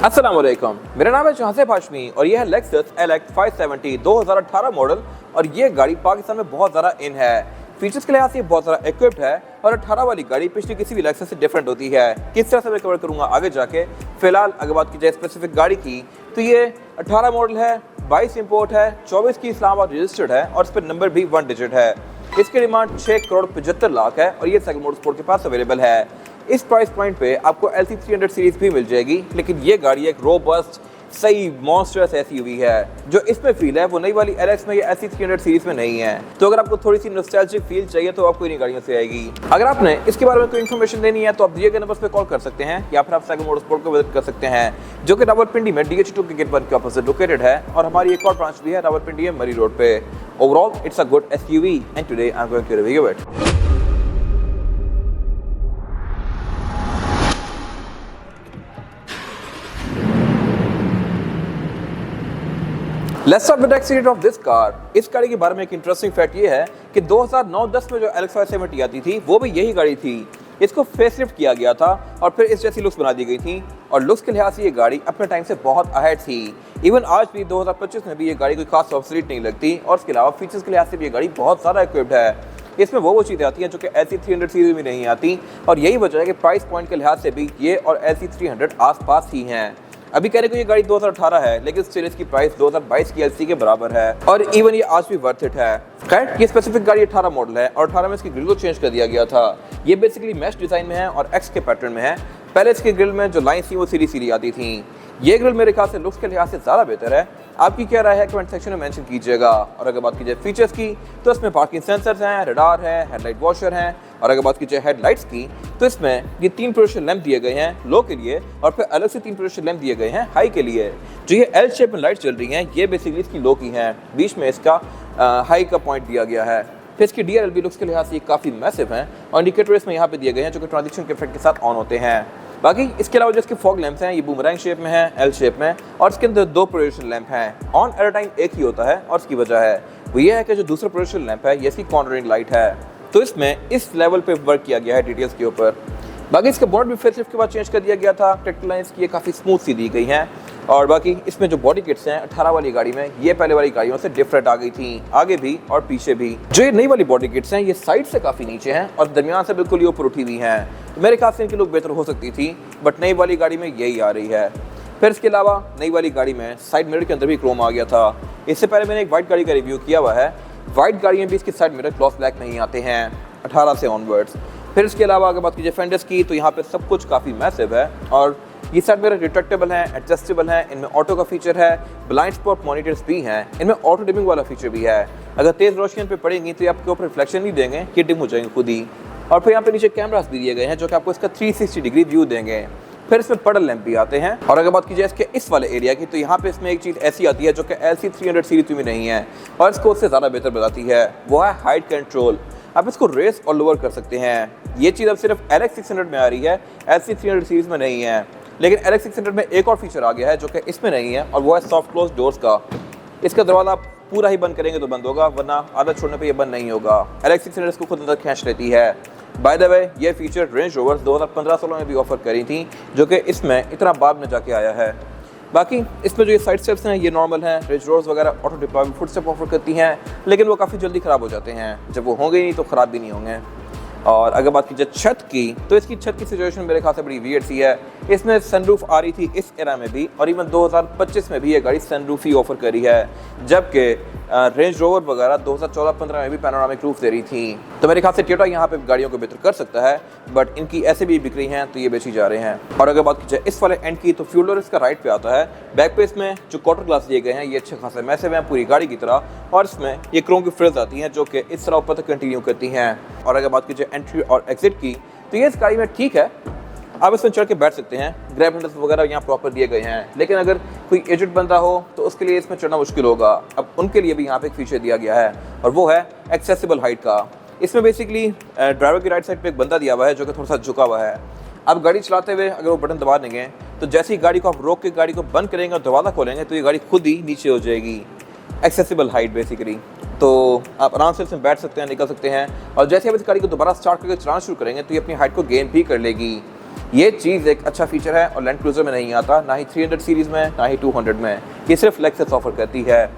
अस्सलाम वालेकुम, मेरा नाम है जहांसेब हाशमी और यह है लेक्सस LX 570 2018 मॉडल। और ये गाड़ी पाकिस्तान में बहुत ज़्यादा इन है। फीचर्स के लिहाज से बहुत ज़्यादा इक्विप्ड है और 18 वाली गाड़ी पिछली किसी भी लेक्सस से डिफरेंट होती है। किस तरह से मैं कवर करूँगा आगे जाके। फिलहाल अगर बात की जाए स्पेसिफिक गाड़ी की तो ये 18 मॉडल है, 22 इंपोर्ट है, 24 की इस्लामाबाद रजिस्टर्ड है और इस पर नंबर भी 1 डिजिट है। इसकी डिमांड 6 करोड़ 75 लाख है और ये सेकंड मोटर स्पोर्ट के पास अवेलेबल है। इस प्राइस पॉइंट पे आपको LC 300 सीरीज भी मिल जाएगी, लेकिन ये गाड़ी एक रोबस्ट सही मॉन्स्टरस SUV है। जो इसमें फील है वो नई वाली LX में या LC 300 सीरीज में नहीं है। तो अगर आपको थोड़ी सी नॉस्टैल्जिक फील चाहिए तो आपको इन्हीं गाड़ियों से आएगी। अगर आपने इसके बारे में कोई इन्फॉर्मेशन लेनी है तो आप दिए गए नंबर पे कॉल कर सकते हैं या फिर आप सेकंड मोटर स्पोर्ट को विजिट कर सकते हैं, जो कि रावलपिंडी में DH2 के गेट 1 के ऑपोजिट लोकेटेड है। और हमारी एक और ब्रांच भी है रावलपिंडी में मरी रोड पे। Overall it's a good SUV and today I am going to review it. Let's start with the exterior of this car। इस गाड़ी के बारे में एक इंटरेस्टिंग फैक्ट ये है कि 2009-10 में जो LX 570 आती थी वो भी यही गाड़ी थी। इसको फेसलिफ्ट किया गया था और फिर इस जैसी लुक्स बना दी गई थी और लुक्स के लिहाज से ये गाड़ी अपने टाइम से बहुत अहेड थी। इवन आज भी 2025 में भी ये गाड़ी कोई खास ऑब्सोलीट नहीं लगती और इसके अलावा फीचर्स के लिहाज से भी ये गाड़ी बहुत ज़्यादा इक्विप्ड है। इसमें वो चीज़ें आती हैं जो कि LC 300 सीरीज में नहीं आती और यही वजह है कि प्राइस पॉइंट के लिहाज से भी ये और LC 300 आसपास ही हैं। अभी कहने को ये गाड़ी 2018 है, लेकिन स्टिल इसकी प्राइस 2022 की LC के बराबर है और इवन ये आज भी वर्थ इट है। खैर, ये स्पेसिफिक गाड़ी 18 मॉडल है और 18 में इसकी ग्रिल को चेंज कर दिया गया था। ये बेसिकली मैश डिजाइन में है और X के पैटर्न में है। पहले इसके ग्रिल में जो लाइन थी वो सीधी सीधी आती थी। ये ग्रिल मेरे ख्याल से लुक्स के लिहाज से ज़्यादा बेहतर है। आपकी क्या राय है कमेंट सेक्शन में मेंशन कीजिएगा। और अगर बात की जाए फीचर्स की तो इसमें पार्किंग सेंसर्स हैं, रडार है, हेडलाइट वॉशर हैं। और अगर बात की जाए हेडलाइट्स की तो इसमें ये 3 प्रोजेक्शन लैंप दिए गए हैं लो के लिए और फिर अलग से 3 प्रोजेक्शन लैंप दिए गए हैं हाई के लिए। जो ये L शेप में लाइट चल रही हैं ये बेसिकली इसकी लो की हैं, बीच में इसका हाई का पॉइंट दिया गया है। फिर इसकी DRLB लुक्स के लिहाज से ये काफ़ी मैसिव हैं और इंडिकेटर इसमें यहाँ पे दिए गए हैं जो कि ट्रांजिशन के इफेक्ट के साथ ऑन होते हैं। बाकी इसके अलावा जो इसके फॉग लैंप्स हैं ये बूमरैंग शेप में है, L शेप में, और इसके अंदर 2 प्रोजेक्शन लैंप हैं। ऑन एट अ टाइम एक ही होता है और इसकी वजह है वो ये है कि जो दूसरा प्रोजेक्शन लैंप है ये इसकी कॉर्नरिंग लाइट है। तो इसमें इस लेवल पे वर्क किया गया है डिटेल्स के ऊपर। बाकी इसका बोनट भी फेसलिफ्ट के बाद चेंज कर दिया गया था। टेक्निकल लाइन्स की ये काफ़ी स्मूथ सी दी गई हैं। और बाकी इसमें जो बॉडी किट्स हैं 18 वाली गाड़ी में ये पहले वाली गाड़ियों से डिफरेंट आ गई थी, आगे भी और पीछे भी। जो ये नई वाली बॉडी किट्स हैं ये साइड से काफ़ी नीचे हैं और दरमियान से बिल्कुल ये ऊपर उठी हुई हैं। तो मेरे ख्याल से इनकी लुक बेहतर हो सकती थी, बट नई वाली गाड़ी में यही आ रही है। फिर इसके अलावा नई वाली गाड़ी में साइड मिरर के अंदर भी क्रोम आ गया था। इससे पहले मैंने एक वाइट गाड़ी का रिव्यू किया हुआ है। वाइट गाड़ियाँ भी इसके साइड मिरर ग्लॉस ब्लैक नहीं आते हैं 18 से ऑनवर्ड्स। फिर इसके अलावा अगर बात कीजिए फेंडर्स की तो यहाँ पे सब कुछ काफ़ी मैसिव है और ये साइड मिरर रिट्रैक्टेबल हैं, एडजस्टेबल हैं, इनमें ऑटो का फीचर है, ब्लाइंड स्पॉट मॉनिटर्स भी हैं, इनमें ऑटो डिमिंग वाला फीचर भी है। अगर तेज़ रोशनी पे पड़ेंगी तो ये आपके ऊपर रिफ्लेक्शन नहीं देंगे कि डिम हो जाएंगे खुद ही। और फिर यहाँ पे नीचे कैमरास भी दिए गए हैं जो कि आपको इसका 360 डिग्री व्यू देंगे। फिर इसमें पडल लैंप भी आते हैं। और अगर बात की जाए इसके इस वाले एरिया की तो यहाँ पे इसमें एक चीज़ ऐसी आती है जो कि LC 300 सीरीज में नहीं है और इसको उससे ज़्यादा बेहतर बताती है, वो है हाइट कंट्रोल। आप इसको रेस और लोअर कर सकते हैं। ये चीज़ अब सिर्फ LX 600 में आ रही है, LC 300 सीरीज में नहीं है। लेकिन LX 600 में एक और फीचर आ गया है जो कि इसमें नहीं है और वो है सॉफ्ट क्लोज डोर्स का। इसका दरवाज़ा आप पूरा ही बंद करेंगे तो बंद होगा, वरना आदत छोड़ने पे ये बंद नहीं होगा। LX 600 इसको खुद अंदर खींच लेती है। बाय द वे ये फीचर रेंज रोवर 2015-16 में भी ऑफर करी थी, जो कि इसमें इतना बाद में जाके आया है। बाकी इसमें जो ये साइड स्टेप्स हैं ये नॉर्मल हैं। रेंज रोवर्स वगैरह auto deployment foot step offer करती हैं, लेकिन वो काफ़ी जल्दी ख़राब हो जाते हैं। जब वो होंगे नहीं तो ख़राब भी नहीं होंगे। और अगर बात की जाए छत की तो इसकी छत की सिचुएशन मेरे ख्याल से बड़ी वियर्ड सी है। इसमें सनरूफ आ रही थी इस एरा में भी और इवन 2025 में भी ये गाड़ी सनरूफ ही ऑफर करी है, जबकि रेंज रोवर वगैरह 2014-15 में भी पैनोरामिक रूफ दे रही थी। तो मेरे ख्याल से टोयोटा यहाँ पे गाड़ियों को बेहतर कर सकता है, बट इनकी ऐसे भी बिक रही हैं तो ये बेची जा रहे हैं। और अगर बात की जाए इस वाले एंड की तो फ्यूल डोर इसका राइट पे आता है। बैक पे इसमें जो क्वार्टर ग्लास दिए गए हैं ये अच्छे खासे मैसिव हैं पूरी गाड़ी की तरह और इसमें ये क्रोम की फ्रिल्स आती हैं जो कि इस तरह ऊपर तक कंटिन्यू करती हैं। और अगर बात की जाए एंट्री और एग्जिट की तो ये इस गाड़ी में ठीक है, आप इसमें चढ़ के बैठ सकते हैं। ग्रैब हैंडल्स वगैरह यहाँ प्रॉपर दिए गए हैं, लेकिन अगर कोई एजेड बंदा हो तो उसके लिए इसमें चढ़ना मुश्किल होगा। अब उनके लिए भी यहाँ पे एक फीचर दिया गया है और वो है एक्सेसिबल हाइट का। इसमें बेसिकली ड्राइवर की राइट साइड पे एक बंदा दिया हुआ है जो कि थोड़ा सा झुका हुआ है। अब गाड़ी चलाते हुए अगर वो बटन दबा देंगे तो जैसे ही गाड़ी को आप रोक के गाड़ी को बंद करेंगे और दरवाज़ा खोलेंगे तो ये गाड़ी खुद ही नीचे हो जाएगी। एक्सेसिबल हाइट बेसिकली, तो आप आराम से इसमें बैठ सकते हैं, निकल सकते हैं। और जैसे आप इस गाड़ी को दोबारा स्टार्ट करके चलाना शुरू करेंगे तो ये अपनी हाइट को गेन भी कर लेगी। ये चीज़ एक अच्छा फीचर है और लैंड क्रूजर में नहीं आता, ना ही 300 सीरीज़ में ना ही 200 में। ये सिर्फ लेक्सस ऑफर करती है।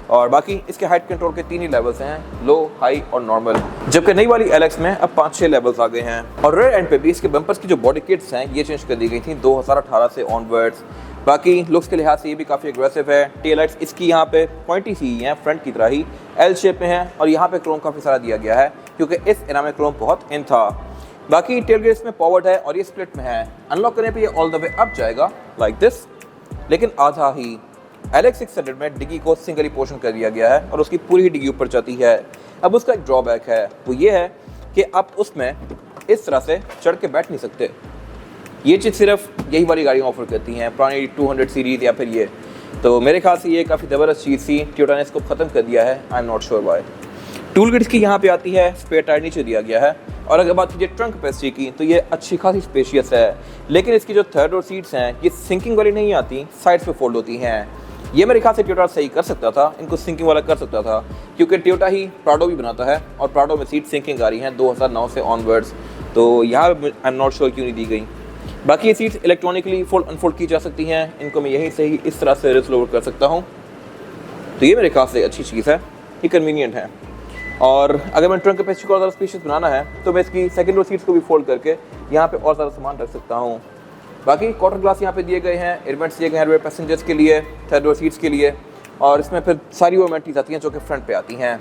और बाकी इसके हाइट कंट्रोल के 3 ही लेवल्स हैं, लो, हाई और नॉर्मल, जबकि नई वाली एलेक्स में अब 5-6 लेवल्स आ गए हैं। और रेयर एंड पे भी इसके बम्पर्स की जो बॉडी किट्स हैं ये चेंज कर दी गई थी 2018 से ऑनवर्ड्स। बाकी लुक्स के लिहाज से ये भी काफ़ी एग्रेसिव है। टेल लाइट्स इसकी यहाँ पे पॉइंटी सी हैं, फ्रंट की तरह ही एल शेप में है और यहाँ पे क्रोम काफ़ी सारा दिया गया है क्योंकि इस एरा में क्रोम बहुत इन था। बाकी टेल गेट इसमें पावर्ड है और ये स्प्लिट में है। अनलॉक करने पे ये ऑल द वे अप जाएगा लाइक दिस, लेकिन आधा ही। LX 600 में डिग्गी को सिंगली पोर्शन कर दिया गया है और उसकी पूरी ही डिग्गी ऊपर जाती है। अब उसका एक ड्रॉबैक है, वो ये है कि आप उसमें इस तरह से चढ़ के बैठ नहीं सकते। ये चीज़ सिर्फ यही वाली गाड़ियाँ ऑफर करती हैं, पुरानी 200 सीरीज़ या फिर ये। तो मेरे ख्याल से ये काफ़ी ज़बरदस्त चीज़ थी, टोयोटा ने इसको ख़त्म कर दिया है। I am not sure why. Tool kits की यहाँ पे आती है, स्पेयर टायर नीचे दिया गया है। और अगर बात कीजिए ट्रंक कैपेसिटी की तो ये अच्छी खासी स्पेशियस है, लेकिन इसकी जो थर्ड और सीट्स हैं ये सिंकिंग वाली नहीं आती, साइड्स पे फोल्ड होती हैं। ये मेरे ख्याल से टोयोटा सही कर सकता था, इनको सिंकिंग वाला कर सकता था, क्योंकि टोयोटा ही प्राडो भी बनाता है और प्राडो में सीट सिंकिंग आ रही हैं 2009 से ऑनवर्ड्स। तो यहाँ आई एम नॉट श्योर क्यों नहीं दी गई। बाकी ये सीट्स इलेक्ट्रॉनिकली फोल्ड अनफोल्ड की जा सकती हैं, इनको मैं यहीं से ही इस तरह से रिस लोवर कर सकता हूँ। तो ये मेरे ख्याल से अच्छी चीज़ है, ये कन्वीनियंट है। और अगर मैं ट्रंक कैपेसिटी को और ज़्यादा स्पेशियस बनाना है तो मैं इसकी सेकंड रो सीट्स को भी फोल्ड करके यहाँ पे और ज़्यादा सामान रख सकता हूँ। बाकी क्वार्टर ग्लास यहाँ पे दिए गए हैं, एयरवेंट्स दिए गए हैं रेयर पैसेंजर्स के लिए, थर्ड रो सीट्स के लिए, और इसमें फिर सारी वो एमेनिटीज आती हैं जो कि फ्रंट पे आती हैं।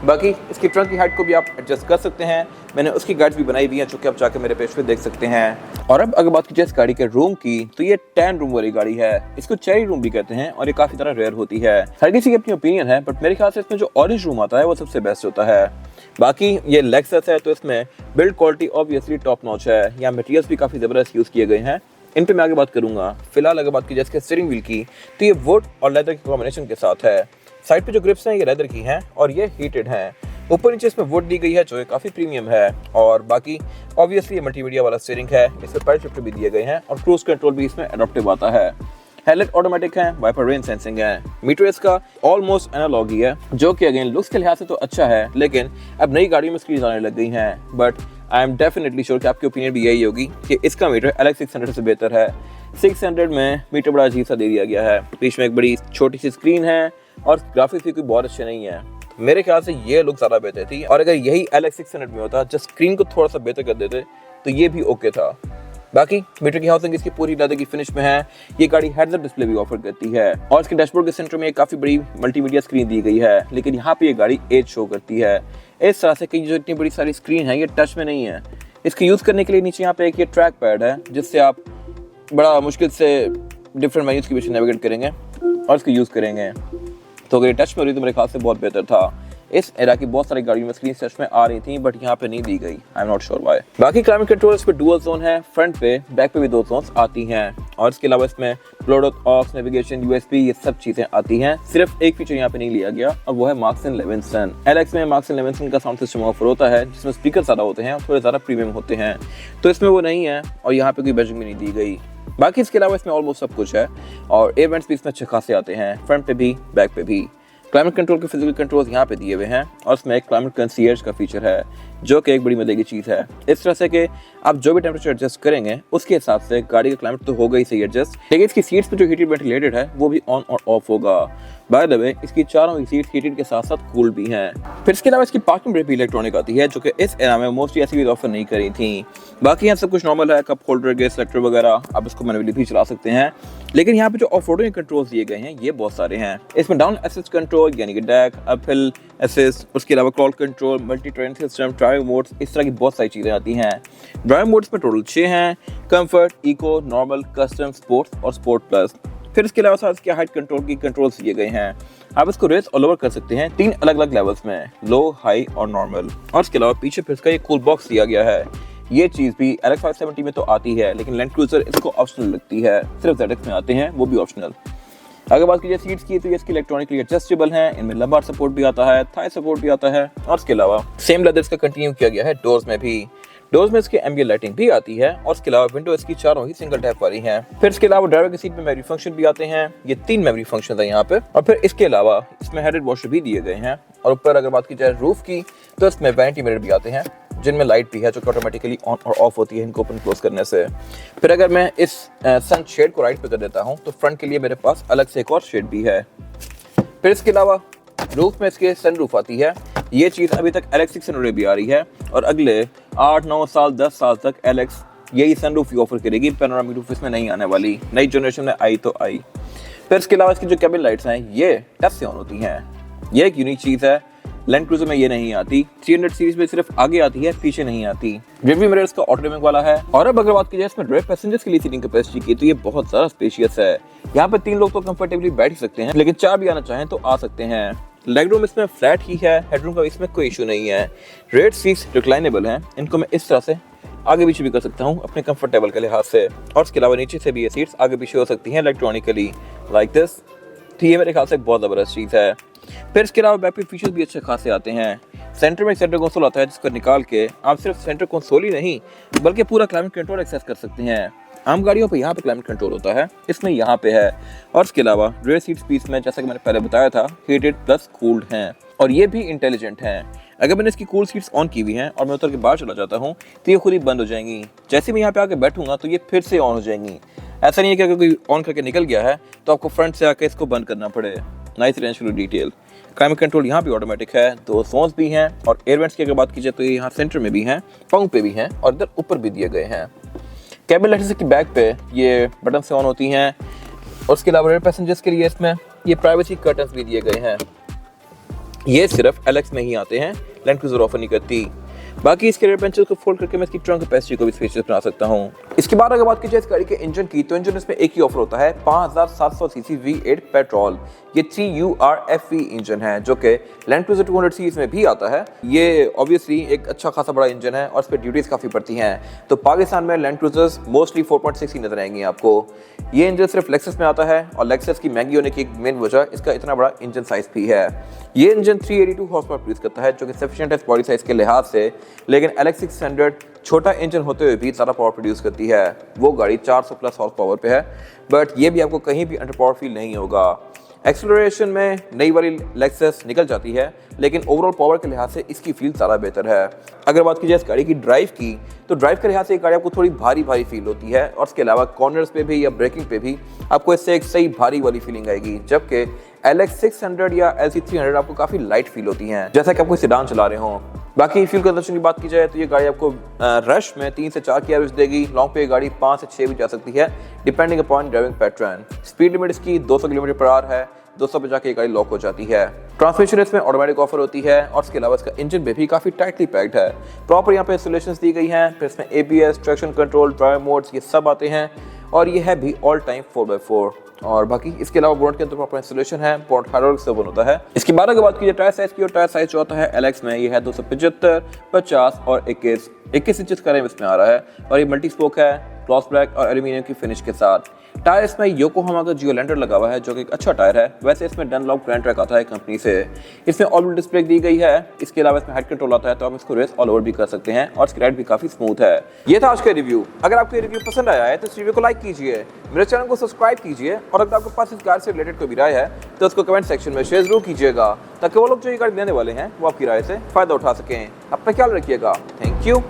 बाकी इसकी ट्रंक की हाइट को भी आप एडजस्ट कर सकते हैं, मैंने उसकी गाइड्स भी बनाई हुई हैं जो कि आप जाके मेरे पेज पे देख सकते हैं। और अब अगर बात कीजिए इस गाड़ी के रूम की तो ये 10 रूम वाली गाड़ी है, इसको चेरी रूम भी कहते हैं और ये काफ़ी तरह रेयर होती है। हर किसी की अपनी ओपिनियन है, बट मेरे ख्याल से इसमें जो ऑरेंज रूम आता है वो सबसे बेस्ट होता है। बाकी ये लेक्सस है तो इसमें build quality obviously top notch है, यहाँ मटेरियल्स भी काफ़ी ज़बरदस्त यूज़ किए गए हैं, इन पे मैं आगे बात करूंगा। फिलहाल अगर बात की जाए इसके स्टीयरिंग व्हील की तो ये वुड और लेदर की कॉम्बिनेशन के साथ है। साइड पे जो ग्रिप्स हैं ये लेदर की हैं और ये हीटेड हैं। ऊपर नीचे इसमें वुड दी गई है जो ये काफ़ी प्रीमियम है। और बाकी ऑब्वियसली ये मल्टीमीडिया वाला स्टीयरिंग है, इसमें पैडल शिफ्टर भी दिए गए हैं और क्रूज कंट्रोल भी इसमें एडॉप्टिव आता है। हेडलाइट ऑटोमेटिक है, वाइपर रेन सेंसिंग है। मीटर इसका ऑलमोस्ट एनालॉग ही है, जो कि अगेन लुक्स के लिहाज से तो अच्छा है, लेकिन अब नई गाड़ियों में स्क्रीन आने लग गई हैं। But I am definitely sure कि आपकी ओपिनियन भी यही होगी कि इसका मीटर LX 600 से बेहतर है। 600 में मीटर बड़ा अजीब सा दे दिया गया है, बीच में एक बड़ी छोटी सी स्क्रीन है और ग्राफिक्स भी कोई बहुत अच्छे नहीं है। मेरे ख्याल से ये लुक ज़्यादा बेहतर थी, और अगर यही LX 600 में होता, जस्ट स्क्रीन को थोड़ा सा बेहतर कर देते तो ये भी ओके था। बाकी मीटर की हाउसिंग इसकी पूरी लेदर की फिनिश में है। ये गाड़ी हेड्स अप डिस्प्ले भी ऑफर करती है और इसके डैशबोर्ड के सेंटर में एक काफ़ी बड़ी मल्टीमीडिया स्क्रीन दी गई है, लेकिन यहाँ पे ये गाड़ी एज शो करती है इस तरह से कि जो इतनी बड़ी सारी स्क्रीन है ये टच में नहीं है। इसके यूज़ करने के लिए नीचे यहाँ पे एक ये ट्रैक पैड है जिससे आप बड़ा मुश्किल से डिफरेंट मेन्यूज़ के बीच नेविगेट करेंगे और इसको यूज़ करेंगे। तो अगर ये टच में हो रही तो मेरे ख्याल से बहुत बेहतर था। इस एरा की बहुत सारी गाड़ियों में स्क्रीन टच में आ रही थी, बट यहाँ पे नहीं दी गई। आई एम नॉट श्योर व्हाई। बाकी क्लाइमेट कंट्रोल इस पे डुअल जोन है, फ्रंट पे बैक पे भी 2 जोन्स आती हैं, और इसके अलावा इसमें ब्लूटूथ, ऑक्स, नेविगेशन, USB ये सब चीजें आती हैं। सिर्फ एक फीचर यहाँ पे नहीं लिया गया और वो है मार्क्स एंड लेविंसन। LX में मार्क्स एंड लेविंसन का साउंड सिस्टम ऑफर होता है जिसमें स्पीकर ज्यादा होते हैं और थोड़े ज्यादा प्रीमियम होते हैं, तो इसमें वो नहीं है और यहाँ पे कोई बैजिंग भी नहीं दी गई। बाकी इसके अलावा इसमें ऑलमोस्ट सब कुछ है और एयर वेंट्स भी इसमें अच्छे खासे आते हैं, फ्रंट पे भी बैक पे भी। क्लाइमेट कंट्रोल के फिजिकल कंट्रोल्स यहाँ पे दिए हुए हैं और इसमें एक क्लाइमेट कंसीयर्ज का फीचर है जो कि एक बड़ी मजे की चीज़ है, इस तरह से कि आप जो भी टेम्परेचर एडजस्ट करेंगे उसके हिसाब से गाड़ी का क्लाइमेट तो होगा ही सही एडजस्ट, लेकिन इसकी सीट्स पे जो हीटेड वेंटिलेटेड है वो भी ऑन और ऑफ होगा। बाय द वे इसकी चारों ही सीट्स हीटेड के साथ साथ कूल भी हैं। फिर इसके अलावा इसकी पार्किंग ब्रेक भी इलेक्ट्रॉनिक आती है जो कि इस एरा में मोस्टली ऐसी भी ऑफर नहीं करी थी। बाकी यहाँ सब कुछ नॉर्मल है, कप होल्डर, गैस सेलेक्टर वगैरह आप इसको मैनुअली भी चला सकते हैं, लेकिन यहाँ पे जो ऑफ रोडिंग कंट्रोल्स दिए गए हैं ये बहुत सारे हैं। इसमें डाउन असिस्ट कंट्रोल यानी कि डैक, अपहिल असिस्ट, उसके अलावा crawl control, multi train system, drive modes, इस तरह की बहुत सारी चीज़ें आती हैं। ड्राइव मोड्स में टोटल 6 हैं, comfort, eco, normal, custom, sports और स्पोर्ट प्लस। फिर इसके अलावा साथ इसके हाइट कंट्रोल की कंट्रोल्स दिए गए हैं, आप इसको रेस और लोअर कर सकते हैं 3 अलग अलग लेवल्स में, लो, हाई और नॉर्मल। और इसके अलावा पीछे फिर इसका ये कूल बॉक्स दिया गया है। ये चीज़ भी LX 570 में तो आती है, लेकिन लैंड क्रूजर इसको ऑप्शनल लगती है, सिर्फ ZX में आते हैं वो भी ऑप्शनल। अगर बात कीजिए सीट्स की तो ये इसकी इलेक्ट्रॉनिकली एडजस्टेबल हैं, इनमें लंबार सपोर्ट भी आता है, थाई सपोर्ट भी आता है, और इसके अलावा सेम लेदर इसका कंटिन्यू किया गया है डोर्स में भी। डोर्स में इसके एम्बिएंट लाइटिंग भी आती है और इसके अलावा विंडो इसकी चारों ही सिंगल टैप वाली हैं। फिर इसके अलावा ड्राइवर की सीट में मेमोरी फंक्शन भी आते हैं, ये 3 मेमोरी फंक्शन है यहाँ पे। और फिर इसके अलावा इसमें हेडेड वॉशर भी दिए गए हैं, और ऊपर अगर बात की जाए रूफ की तो इसमें वैनिटी मिरर भी आते हैं जिनमें लाइट भी है जो कि ऑटोमेटिकली ऑन और ऑफ होती है इनको ओपन क्लोज करने से। फिर अगर मैं इस सन शेड को राइट पे कर देता हूँ तो फ्रंट के लिए मेरे पास अलग से एक और शेड भी है। फिर इसके अलावा रूफ में इसके सनरूफ आती है। ये चीज़ अभी तक LX600 में भी आ रही है और अगले 8-9 साल 10 साल तक LX यही सनरूफ ऑफर करेगी। पैनोरामिक रूफ इसमें नहीं आने वाली, नई जनरेशन में आई तो आई। फिर इसके अलावा इसकी जो केबिन लाइट्स हैं ये टच से ऑन होती हैं। ये एक यूनिक चीज़ है, लैंड क्रूजर में ये नहीं आती। 300 सीरीज में सिर्फ आगे आती है, पीछे नहीं आती। रियरव्यू मिरर इसका ऑटोमेटिक वाला है। और अब अगर बात की जाए इसमें ड्राइव पैसेंजर्स के लिए सीटिंग कैपेसिटी की तो ये बहुत ज़्यादा स्पेशियस है। यहाँ पे 3 लोग तो कंफर्टेबली बैठ ही सकते हैं, लेकिन 4 भी आना चाहें तो आ सकते हैं। लेग रूम इसमें फ्लैट ही है, हेडरूम का इसमें कोई इशू नहीं है। रेड सीट्स रिक्लाइनेबल हैं, इनको मैं इस तरह से आगे पीछे भी कर सकता हूँ अपने कंफर्टेबल के लिहाज से। और इसके अलावा नीचे से भी ये सीट्स आगे पीछे हो सकती हैं इलेक्ट्रॉनिकली लाइक दिस। तो ये मेरे ख्याल से बहुत ज़बरदस्त चीज़ है। फिर इसके अलावा बैटरी फीचर्स भी अच्छे खासे आते हैं। सेंटर में एक सेंटर कंसोल आता है जिसको निकाल के आप सिर्फ सेंटर कंसोल ही नहीं बल्कि पूरा क्लाइमेट कंट्रोल एक्सेस कर सकते हैं। आम गाड़ियों पे यहाँ पे क्लाइमेट कंट्रोल होता है, इसमें यहाँ पे है। और इसके अलावा रेयर सीट्स भी इसमें जैसा कि मैंने पहले बताया था हीटेड प्लस कूल्ड हैं और ये भी इंटेलिजेंट हैं। अगर मैंने इसकी कूल सीट्स ऑन की हुई हैं और मैं उतर के बाहर चला जाता हूँ तो ये खुद ही बंद हो जाएंगी। जैसे मैं यहाँ पे आके बैठूंगा तो ये फिर से ऑन हो जाएंगी। ऐसा नहीं है कि अगर कोई ऑन करके निकल गया है तो आपको फ्रंट से आके इसको बंद करना पड़े। Nice attention to detail. Climate control यहाँ भी ऑटोमेटिक है, 2 जोन्स भी हैं और एयर वेंट्स की अगर बात की जाए तो ये यहाँ सेंटर में भी हैं, पाँव पे भी हैं और इधर ऊपर भी दिए गए हैं। केबिन लाइट्स की बैक पे ये बटन से ऑन होती हैं और उसके अलावा रेयर पैसेंजर्स के लिए इसमें ये प्राइवेसी कर्टन्स भी दिए गए हैं। ये सिर्फ LX में ही आते हैं, लैंड क्रूजर ऑफर नहीं करती। बाकी इसके रेयर बेंचेस को फोल्ड करके मैं इसकी ट्रंक कैपेसिटी को भी स्पेशियस बना सकता हूँ। इसके बाद अगर बात की जाए इस गाड़ी के इंजन की तो इंजन इसमें एक ही ऑफर होता है 5700 सीसी V8 पेट्रोल। ये 3URFV इंजन है जो कि लैंड क्रूजर 200 सीरीज में भी आता है। ये ऑब्वियसली एक अच्छा खासा बड़ा इंजन है और इस पर ड्यूटीज काफ़ी पड़ती हैं। तो पाकिस्तान में लैंड क्रूजर्स मोस्टली 4.6 ही नजर आएंगे आपको। ये इंजन सिर्फ लेक्सस में आता है और लेक्सस की महंगी होने की एक मेन वजह इसका इतना बड़ा इंजन साइज भी है। ये इंजन 382 हॉर्स पावर प्रोड्यूस करता है जो कि सफिशिएंट है बॉडी साइज के लिहाज से, लेकिन LX600 छोटा इंजन होते हुए भी ज़्यादा पावर प्रोड्यूस करती है। वो गाड़ी 400 प्लस हॉर्स पावर पे है, बट ये भी आपको कहीं भी अंडर पावर फील नहीं होगा। एक्सेलरेशन में नई वाली लेक्सस निकल जाती है, लेकिन ओवरऑल पावर के लिहाज से इसकी फील ज़्यादा बेहतर है। अगर बात की जाए इस गाड़ी की ड्राइव की तो ड्राइव के लिहाज से ये गाड़ी आपको थोड़ी भारी भारी फील होती है और इसके अलावा कॉर्नर्स पे भी या ब्रेकिंग पे भी आपको इससे एक सही भारी वाली फीलिंग आएगी, जबकि LX600 या LC300 आपको काफ़ी लाइट फील होती हैं जैसा कि आपको सेडान चला रहे हों। बाकी फ्यूल कंजप्शन की बात की जाए तो ये गाड़ी आपको रश में 3 से 4 की एवरेज देगी। लॉन्ग पे गाड़ी 5 से 6 भी जा सकती है depending upon driving pattern. Speed limit इसकी 200 किलोमीटर पर आवर है, 200 पे जाके ये गाड़ी लॉक हो जाती है। ट्रांसमिशन इसमें ऑटोमेटिक ऑफर होती है और इसके अलावा इसका इंजन भी काफ़ी टाइटली पैक्ड है। प्रॉपर यहाँ पे इंस्टॉलेशंस दी गई हैं। फिर इसमें ABS, traction control, drive modes ये सब आते हैं और ये है भी ऑल टाइम 4x4। और बाकी इसके अलावा बोनट के अंदर प्रॉपर इंस्टॉलेशन है, बोनट हाइड्रोलिक से बन होता है। इसके बाद अगर बात की जाए टायर साइज की, और टायर साइज जो आता है LX में ये है 275, 50 और 21 इंचेस का रेम इसमें आ रहा है और ये मल्टी स्पोक है, ग्लॉस ब्लैक और एल्यूमिनियम की फिनिश के साथ। टायर इसमें योकोहामा का जियोलैंडर लगा हुआ है जो कि एक अच्छा टायर है। वैसे इसमें डनलॉप ग्रैंड ट्रैक आता है कंपनी से। इसमें ऑल डिस्प्ले दी गई है। इसके अलावा इसमें हेड कंट्रोल आता है तो आप इसको रेस ऑल ओवर भी कर सकते हैं और इसकी राइड भी काफी स्मूथ है। ये था आज का रिव्यू। अगर आपको ये रिव्यू पसंद आया है तो इस रिव्यू को लाइक कीजिए, मेरे चैनल को सब्सक्राइब कीजिए और अगर आपके पास इस कार से रिलेटेड कोई भी राय है तो उसको कमेंट सेक्शन में शेयर जरूर कीजिएगा ताकि वो लोग जो ये गाड़ी लेने वाले हैं वो आपकी राय से फायदा उठा सकें। अपना ख्याल रखिएगा। Thank you.